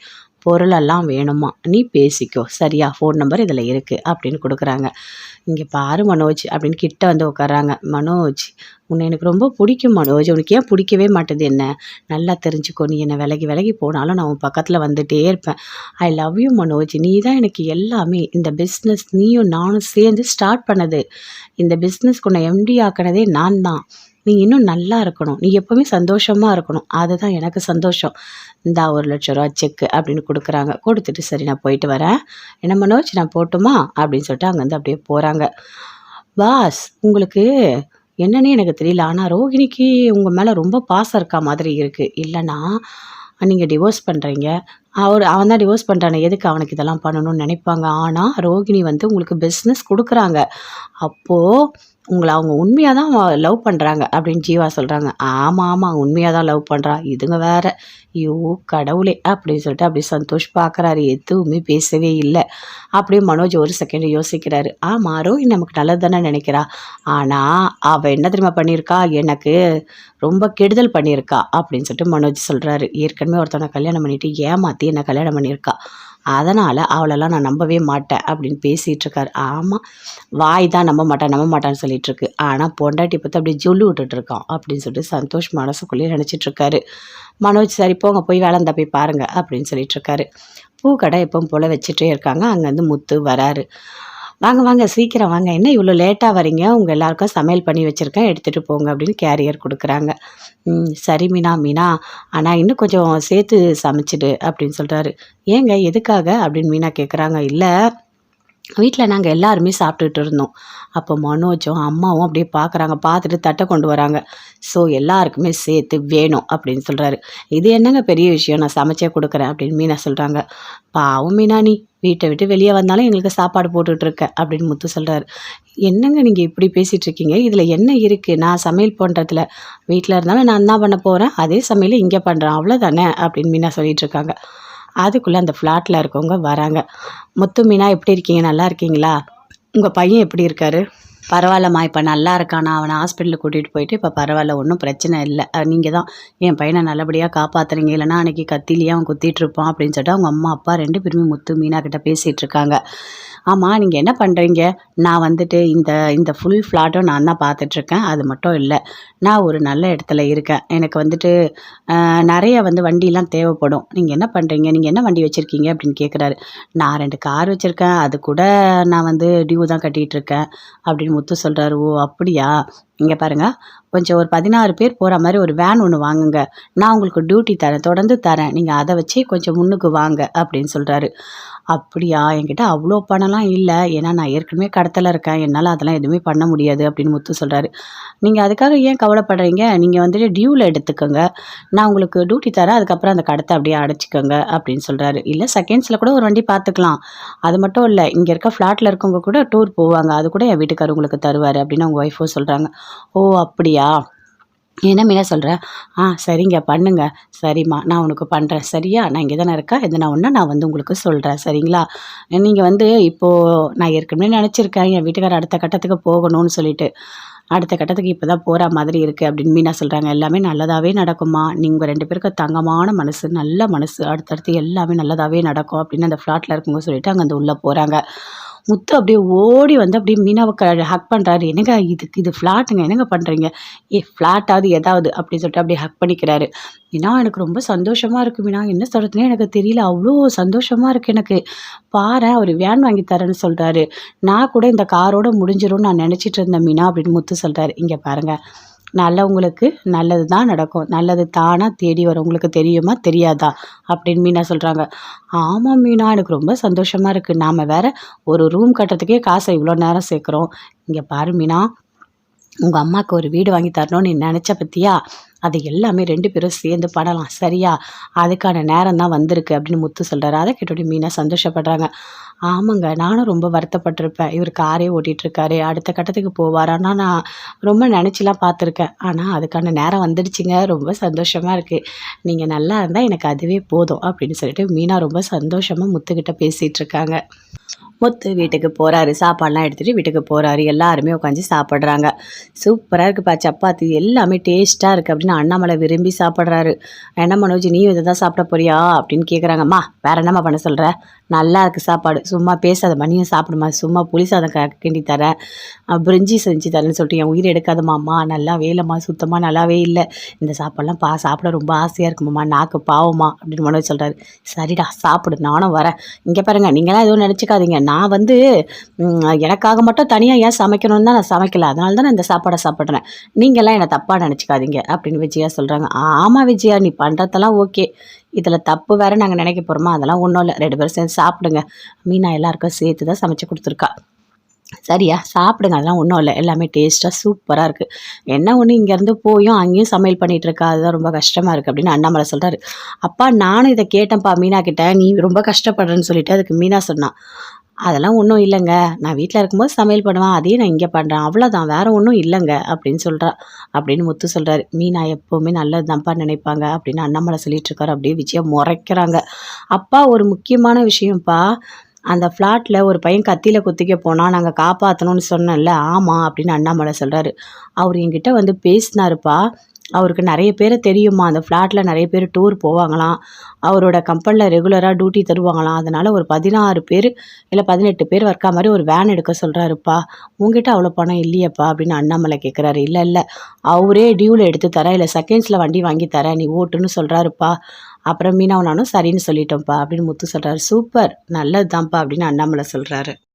பொருளெல்லாம் வேணுமா, நீ பேசிக்கோ சரியா, ஃபோன் நம்பர் இதில் இருக்குது அப்படின்னு கொடுக்குறாங்க. இங்கே பாரு மனோஜ் அப்படின்னு கிட்ட வந்து உட்காராங்க. மனோஜ், உன்னை எனக்கு ரொம்ப பிடிக்கும் மனோஜ், உனக்கு ஏன் பிடிக்கவே மாட்டேது என்ன? நல்லா தெரிஞ்சுக்கோ, நீ என்னை விலகி போனாலும் நான் உன் பக்கத்தில் வந்துகிட்டே இருப்பேன். ஐ லவ் யூ மனோஜ், நீ தான் எனக்கு எல்லாமே. இந்த பிஸ்னஸ் நீயும் நானும் சேர்ந்து ஸ்டார்ட் பண்ணது. இந்த பிஸ்னஸ்க்கு உன்னை எம்டி ஆக்கினதே நான் தான். நீ இன்னும் நல்லா இருக்கணும், நீ எப்போவுமே சந்தோஷமாக இருக்கணும், அதுதான் எனக்கு சந்தோஷம். இந்தா 1,00,000 ரூபா செக்கு அப்படின்னு கொடுக்குறாங்க. கொடுத்துட்டு சரி நான் போயிட்டு வரேன், என்ன மனோஜ் நான் போட்டுமா அப்படின்னு சொல்லிட்டு அங்கேருந்து அப்படியே போகிறாங்க. பாஸ், உங்களுக்கு என்னன்னே எனக்கு தெரியல, ஆனால் ரோகிணிக்கு உங்கள் மேலே ரொம்ப பாசம் இருக்கா மாதிரி இருக்குது. இல்லைன்னா நீங்கள் டிவோர்ஸ் பண்ணுறீங்க, அவன் தான் டிவோர்ஸ் பண்ணுறானே, எதுக்கு அவனுக்கு இதெல்லாம் பண்ணணும்னு நினைப்பாங்க. ஆனால் ரோகிணி வந்து உங்களுக்கு பிஸ்னஸ் கொடுக்குறாங்க, அப்போது உங்களை அவங்க உண்மையாக தான் லவ் பண்ணுறாங்க அப்படின்னு ஜீவா சொல்கிறாங்க. ஆமாம், உண்மையாக தான் லவ் பண்ணுறா, இதுங்க வேற. ஐயோ கடவுளே அப்படின்னு சொல்லிட்டு அப்படியே சந்தோஷ் பார்க்குறாரு. எதுவுமே பேசவே இல்லை. அப்படியே மனோஜ் ஒரு செகண்ட் யோசிக்கிறாரு. ஆமாம், ரோஹிணி நமக்கு நல்லது தானே நினைக்கிறா, ஆனால் அவள் என்ன தெரியுமா பண்ணியிருக்கா, எனக்கு ரொம்ப கெடுதல் பண்ணியிருக்கா அப்படின்னு சொல்லிட்டு மனோஜ் சொல்கிறாரு. ஏற்கனவே ஒருத்தவனை கல்யாணம் பண்ணிட்டு ஏமாற்றி என்ன கல்யாணம் பண்ணியிருக்கா, அதனால் அவளெல்லாம் நான் நம்பவே மாட்டேன் அப்படின்னு பேசிகிட்டு இருக்காரு. ஆமாம், வாய் தான் நம்ப மாட்டான்னு சொல்லிட்டு இருக்கு, ஆனால் பொண்டாட்டி பார்த்து அப்படியே ஜொல்லு விட்டுட்டு இருக்கான் அப்படின்னு சொல்லிட்டு சந்தோஷ் மனசுக்குள்ளேயே நினச்சிட்டு இருக்காரு. மனோஜ் சரி போங்க போய் வேலை இருந்தால் போய் பாருங்க அப்படின்னு சொல்லிட்டு இருக்காரு. பூக்கடை எப்பவும் போல் வச்சுட்டே இருக்காங்க. அங்கேருந்து முத்து வராரு. வாங்க வாங்க சீக்கிரம் வாங்க, என்ன இவ்வளோ லேட்டாக வரீங்க, உங்கள் எல்லாருக்கும் சமையல் பண்ணி வச்சுருக்கேன் எடுத்துகிட்டு போங்க அப்படின்னு கேரியர் கொடுக்குறாங்க. சரி மீனா மீனா, ஆனால் இன்னும் கொஞ்சம் சேர்த்து சமைச்சிடு அப்படின்னு சொல்கிறாரு. ஏங்க எதுக்காக அப்படின்னு மீனா கேட்குறாங்க. இல்லை, வீட்டில் நாங்கள் எல்லாருமே சாப்பிட்டுட்டு இருந்தோம். அப்போ மனோஜும் அம்மாவும் அப்படியே பார்க்குறாங்க, பார்த்துட்டு தட்டை கொண்டு வராங்க. ஸோ எல்லாருக்குமே சேர்த்து வேணும் அப்படின்னு சொல்கிறாரு. இது என்னங்க பெரிய விஷயம், நான் சமைச்சே கொடுக்குறேன் அப்படின்னு மீனா சொல்கிறாங்க. பாவம் மீனா, நீ வீட்டை விட்டு வெளியே வந்தாலும் எங்களுக்கு சாப்பாடு போட்டுட்ருக்க அப்படின்னு முத்து சொல்கிறாரு. என்னங்க நீங்கள் இப்படி பேசிகிட்டு இருக்கீங்க, இதில் என்ன இருக்குது, நான் சமையல் பண்ணுறதுல வீட்டில் இருந்தாலும் நான் என்ன பண்ண போகிறேன், அதே சமையல் இங்கே பண்ணுறேன் அவ்வளோதானே அப்படின்னு மீனா சொல்லிட்டு இருக்காங்க. அதுக்குள்ளே அந்த ஃப்ளாட்டில் இருக்கவங்க வராங்க. முத்து மீனா எப்படி இருக்கீங்க, நல்லா இருக்கீங்களா, உங்கள் பையன் எப்படி இருக்காரு, பரவாயில்லம்மா இப்போ நல்லா இருக்கானா, அவனை ஹாஸ்பிட்டலுக்கு கூட்டிகிட்டு போயிட்டு இப்போ பரவாயில்ல, ஒன்றும் பிரச்சனை இல்லை, நீங்கள் தான் என் பையனை நல்லபடியாக காப்பாற்றுறீங்க, இல்லைனா அன்றைக்கி கத்திலேயே அவன் குத்திட்டு இருப்பான் அப்படின்னு சொல்லிட்டு அவங்க அம்மா அப்பா 2 பேருமே முத்து மீனா கிட்ட பேசிகிட்டு இருக்காங்க. ஆமாம் நீங்கள் என்ன பண்ணுறீங்க, நான் வந்துட்டு இந்த இந்த ஃபுல் ஃப்ளாட்டும் நான் தான் பார்த்துட்ருக்கேன், அது மட்டும் இல்லை நான் ஒரு நல்ல இடத்துல இருக்கேன், எனக்கு வந்துட்டு நிறைய வண்டிலாம் தேவைப்படும், நீங்கள் என்ன பண்ணுறீங்க, நீங்கள் என்ன வண்டி வச்சுருக்கீங்க அப்படின்னு கேட்குறாரு. நான் 2 கார் வச்சுருக்கேன், அது கூட நான் டியூ தான் கட்டிகிட்ருக்கேன் அப்படின்னு முத்து சொல்கிறாரு. ஓ அப்படியா, இங்கே பாருங்கள், கொஞ்சம் ஒரு 16 பேர் போகிற மாதிரி ஒரு வேன் ஒன்று வாங்குங்க, நான் உங்களுக்கு டியூட்டி தரேன், தொடர்ந்து தரேன், நீங்கள் அதை வச்சு கொஞ்சம் முன்னுக்கு வாங்க அப்படின்னு சொல்கிறாரு. அப்படியா, என்கிட்ட அவ்வளோ பணம்லாம் இல்லை, ஏன்னா நான் ஏற்கனவே கடத்தல இருக்கேன், என்னால் அதெல்லாம் எதுவுமே பண்ண முடியாது அப்படின்னு முத்து சொல்கிறாரு. நீங்கள் அதுக்காக ஏன் கவலைப்படுறீங்க, நீங்கள் வந்துட்டு டியூவில் எடுத்துக்கோங்க, நான் உங்களுக்கு டியூட்டி தரேன், அதுக்கப்புறம் அந்த கடத்தை அப்படியே அடைச்சிக்கோங்க அப்படின்னு சொல்கிறாரு. இல்லை செகண்ட்ஸில் கூட ஒரு வண்டி பார்த்துக்கலாம், அது மட்டும் இல்லை இங்கே இருக்க ஃப்ளாட்டில் இருக்கவங்க கூட டூர் போவாங்க, அது கூட என் வீட்டுக்காரர் உங்களுக்கு தருவார் அப்படின்னு அவங்க ஒய்ஃபும் சொல்கிறாங்க. ஓ அப்படியா, என்ன மீனா சொல்கிற, சரிங்க பண்ணுங்க, சரிம்மா நான் உனக்கு பண்ணுறேன் சரியா, நான் இங்கே தானே இருக்கேன், எதுனா ஒன்று நான் உங்களுக்கு சொல்கிறேன் சரிங்களா, நீங்கள் இப்போது நான் ஏற்கனவே நினச்சிருக்கேன் என் வீட்டுக்காரர் அடுத்த கட்டத்துக்கு போகணும்னு சொல்லிட்டு, அடுத்த கட்டத்துக்கு இப்போ தான் போகிற மாதிரி இருக்குது அப்படின்னு மீனா சொல்கிறாங்க. எல்லாமே நல்லதாகவே நடக்குமா, நீங்கள் 2 பேருக்கு தங்கமான மனசு, நல்ல மனசு, அடுத்தடுத்து எல்லாமே நல்லதாகவே நடக்கும் அப்படின்னு அந்த ஃப்ளாட்டில் இருக்குங்க சொல்லிட்டு அங்கே உள்ளே போகிறாங்க. முத்து அப்படியே ஓடி அப்படியே மீனாவை ஹக் பண்ணுறாரு. என்னங்க இது ஃப்ளாட்டுங்க, என்னங்க பண்ணுறீங்க, ஃப்ளாட்டாவது ஏதாவது அப்படின்னு சொல்லிட்டு அப்படியே ஹக் பண்ணிக்கிறாரு. மீனா எனக்கு ரொம்ப சந்தோஷமாக இருக்குது மீனா, என்ன சொல்கிறதுனே எனக்கு தெரியல, அவ்வளோ சந்தோஷமாக இருக்குது எனக்கு, பாரேன் அவர் வேன் வாங்கி தரேன்னு சொல்கிறாரு, நான் கூட இந்த காரோட முடிஞ்சிரும்னு நான் நினச்சிட்டு இருந்தேன் மீனா அப்படின்னு முத்து சொல்கிறாரு. இங்கே பாருங்கள், நல்லவங்களுக்கு நல்லது தான் நடக்கும், நல்லது தானாக தேடி வரும், உங்களுக்கு தெரியுமா தெரியாதா அப்படின்னு மீனா சொல்கிறாங்க. ஆமாம் மீனா, எனக்கு ரொம்ப சந்தோஷமாக இருக்குது, நாம் வேறு ஒரு ரூம் கட்டுறதுக்கே காசை இவ்வளோ நேரம் சேர்க்குறோம், இங்கே பாரு மீனா, உங்கள் அம்மாவுக்கு ஒரு வீடு வாங்கி தரணும்னு நீ நினச்ச பற்றியா, அது எல்லாமே 2 பேரும் சேர்ந்து பண்ணலாம் சரியா, அதுக்கான நேரம் தான் வந்திருக்கு அப்படின்னு முத்து சொல்கிறாரு. அதை கேட்டோட மீனா சந்தோஷப்படுறாங்க. ஆமாங்க, நானும் ரொம்ப வருத்தப்பட்டிருப்பேன், இவர் காரே ஓட்டிகிட்ருக்காரு, அடுத்த கட்டத்துக்கு போவார், ஆனால் நான் ரொம்ப நினச்சிலாம் பார்த்துருக்கேன், ஆனால் அதுக்கான நேரம் வந்துடுச்சுங்க, ரொம்ப சந்தோஷமாக இருக்குது, நீங்கள் நல்லா இருந்தால் எனக்கு அதுவே போதும் அப்படின்னு சொல்லிட்டு மீனா ரொம்ப சந்தோஷமாக முத்துக்கிட்ட பேசிகிட்டு இருக்காங்க. முத்து வீட்டுக்கு போகிறாரு, சாப்பாடெலாம் எடுத்துகிட்டு வீட்டுக்கு போகிறாரு, எல்லாருமே உட்காந்து சாப்பிட்றாங்க. சூப்பராக இருக்குப்பா சப்பாத்தி, எல்லாமே டேஸ்ட்டாக இருக்குது அப்படின்னு அண்ணாமலை விரும்பி சாப்பிட்றாரு. என்ன மனோஜ் நீயும் இதை தான் சாப்பிட போறியா அப்படின்னு கேட்குறாங்கம்மா, வேறு என்னம்மா பண்ண சொல்கிற, நல்லா இருக்குது சாப்பாடு, சும்மா பேசாதம்மா, நீயும் சாப்பிடுமா, சும்மா புளி சாதம் கிண்டி தரேன், பிரிஞ்சி செஞ்சு தரேன்னு சொல்லிட்டு என் உயிர் எடுக்காதம்மாம்மா, நல்லா வேலைம்மா, சுத்தமாக நல்லாவே இல்லை, இந்த சாப்பாடெலாம் சாப்பிட ரொம்ப ஆசையாக இருக்குமாம்மா, நாக்கு பாவமா அப்படின்னு மனோஜ் சொல்கிறாரு. சரிடா சாப்பிடு, நானும் வரேன், இங்கே பாருங்கள் நீங்களாம் எதுவும் நினச்சிக்காதீங்க, நான் எனக்காக மட்டும் தனியாக ஏன் சமைக்கணும்னு தான் நான் சமைக்கல, அதனால தான் நான் இந்த சாப்பாடை சாப்பிட்றேன், நீங்கள்லாம் என்னை தப்பாக நினச்சிக்காதீங்க அப்படின்னு விஜயா சொல்கிறாங்க. ஆமாம் விஜயா, நீ பண்ணுறதெல்லாம் ஓகே, இதில் தப்பு வேறு நாங்கள் நினைக்க போகிறோமா, அதெல்லாம் ஒன்றும் இல்லை, 2 பேரும் சேர்ந்து சாப்பிடுங்க, மீனா எல்லாருக்கும் சேர்த்து தான் சமைச்சு கொடுத்துருக்கா, சரியா சாப்பிடுங்க, அதெல்லாம் ஒன்றும் இல்லை, எல்லாமே டேஸ்ட்டாக சூப்பராக இருக்குது, என்ன ஒன்று இங்கேருந்து போயும் அங்கேயும் சமையல் பண்ணிகிட்டு இருக்கா, அதுதான் ரொம்ப கஷ்டமாக இருக்குது அப்படின்னு அண்ணாமலை சொல்கிறாரு. அப்பா நானும் இதை கேட்டேன்ப்பா மீனா கிட்ட, நீ ரொம்ப கஷ்டப்படுறேன்னு சொல்லிட்டு அதுக்கு மீனா சொன்னான், அதெல்லாம் ஒன்றும் இல்லைங்க, நான் வீட்டில் இருக்கும்போது சமையல் பண்ணுவேன், அதையும் நான் இங்கே பண்ணுறேன், அவ்வளோதான், வேறு ஒன்றும் இல்லைங்க அப்படின்னு சொல்கிறா அப்படின்னு முத்து சொல்கிறாரு. மீனா எப்போவுமே நல்லது தான்ப்பா நினைப்பாங்க அப்படின்னு அண்ணாமலை சொல்லிட்டு இருக்காரு. அப்படியே விஜயா முறைக்கிறாங்க. அப்பா ஒரு முக்கியமான விஷயம்ப்பா, அந்த ஃப்ளாட்டில் ஒரு பையன் கத்தியில் குத்திக்க போனால் நாங்கள் காப்பாற்றணும்னு சொன்னேன்ல, ஆமாம் அப்படின்னு அண்ணாமலை சொல்கிறாரு. அவர் என்கிட்ட பேசினாருப்பா, அவருக்கு நெறைய பேர தெரியுமா. அந்த ஃப்ளாட்ல நெறைய பேர் டூர் போவாங்களாம். அவரோட கம்பெனில ரெகுலரா டியூட்டி தருவாங்களாம். அதனால ஒரு 16 பேரு, இல்ல 18 பேர் வர்க்கா மாரி ஒரு வேன் எடுக்க சொல்றாருப்பா. "உன்கிட்ட அவ்வளோ பணம் இல்லையேப்பா" அப்படின்னு அண்ணாமலை கேட்குறாரு. "இல்ல, இல்ல. அவரே டியூல எடுத்து தரேன், இல்ல செகண்ட்ஸ்ல வண்டி வாங்கி தரேன். நீ ஓட்டுன்னு சொல்றாருப்பா." அப்புறம் மீனாவும் நானும் சரின்னு சொல்லிட்டோம்ப்பா அப்படின்னு முத்து சொல்றாரு. "சூப்பர்! நல்லது தான்ப்பா" அப்படின்னு அண்ணாமலை சொல்றாரு.